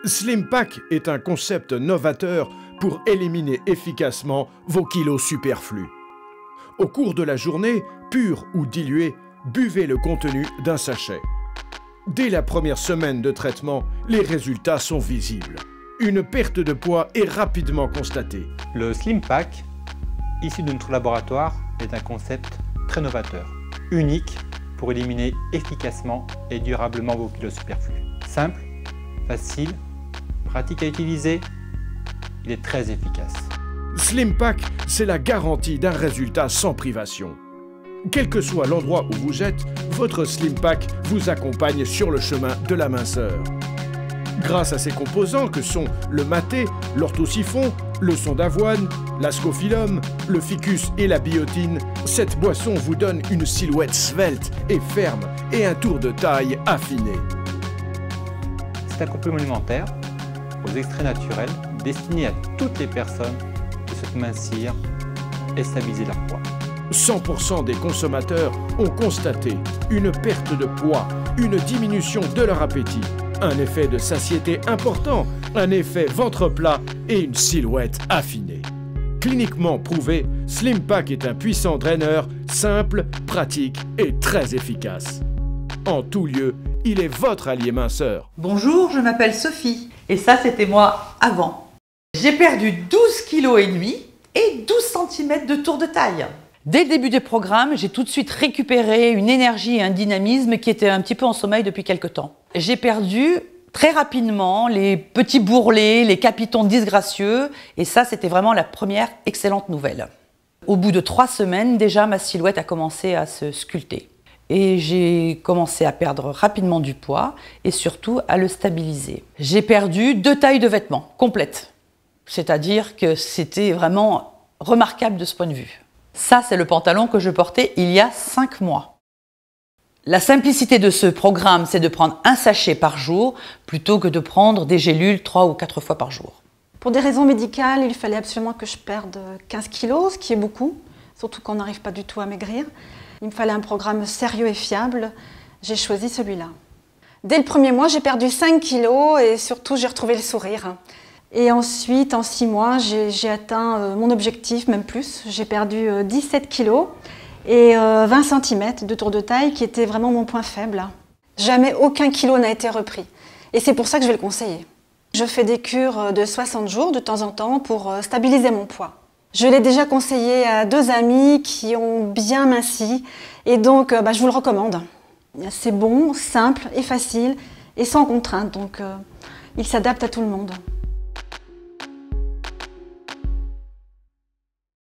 Slim Pack est un concept novateur pour éliminer efficacement vos kilos superflus. Au cours de la journée, pur ou dilué, buvez le contenu d'un sachet. Dès la première semaine de traitement, les résultats sont visibles. Une perte de poids est rapidement constatée. Le Slim Pack, issu de notre laboratoire, est un concept très novateur, unique pour éliminer efficacement et durablement vos kilos superflus. Simple, facile, pratique à utiliser, il est très efficace. Slim Pack, c'est la garantie d'un résultat sans privation. Quel que soit l'endroit où vous êtes, votre Slim Pack vous accompagne sur le chemin de la minceur. Grâce à ses composants que sont le maté, l'orthosiphon, le son d'avoine, l'ascophyllum, le ficus et la biotine, cette boisson vous donne une silhouette svelte et ferme et un tour de taille affiné. C'est un complément alimentaire aux extraits naturels destiné à toutes les personnes qui souhaitent mincir et stabiliser leur poids. 100% des consommateurs ont constaté une perte de poids, une diminution de leur appétit, un effet de satiété important, un effet ventre plat et une silhouette affinée. Cliniquement prouvé, Slim Pack est un puissant draineur, simple, pratique et très efficace. En tout lieu, il est votre allié minceur. Bonjour, je m'appelle Sophie et ça c'était moi avant. J'ai perdu 12,5 kg et 12 cm de tour de taille. Dès le début du programme, j'ai tout de suite récupéré une énergie et un dynamisme qui étaient un petit peu en sommeil depuis quelque temps. J'ai perdu très rapidement les petits bourrelets, les capitons disgracieux et ça c'était vraiment la première excellente nouvelle. Au bout de 3 semaines, déjà ma silhouette a commencé à se sculpter. Et j'ai commencé à perdre rapidement du poids et surtout à le stabiliser. J'ai perdu 2 tailles de vêtements complètes. C'est-à-dire que c'était vraiment remarquable de ce point de vue. Ça, c'est le pantalon que je portais il y a 5 mois. La simplicité de ce programme, c'est de prendre un sachet par jour plutôt que de prendre des gélules 3 ou 4 fois par jour. Pour des raisons médicales, il fallait absolument que je perde 15 kilos, ce qui est beaucoup, surtout quand on n'arrive pas du tout à maigrir. Il me fallait un programme sérieux et fiable. J'ai choisi celui-là. Dès le premier mois, j'ai perdu 5 kilos et surtout, j'ai retrouvé le sourire. Et ensuite, en 6 mois, j'ai atteint mon objectif, même plus. J'ai perdu 17 kilos et 20 cm de tour de taille, qui était vraiment mon point faible. Jamais aucun kilo n'a été repris. Et c'est pour ça que je vais le conseiller. Je fais des cures de 60 jours de temps en temps pour stabiliser mon poids. Je l'ai déjà conseillé à 2 amis qui ont bien minci et donc je vous le recommande. C'est bon, simple et facile et sans contrainte, donc il s'adapte à tout le monde.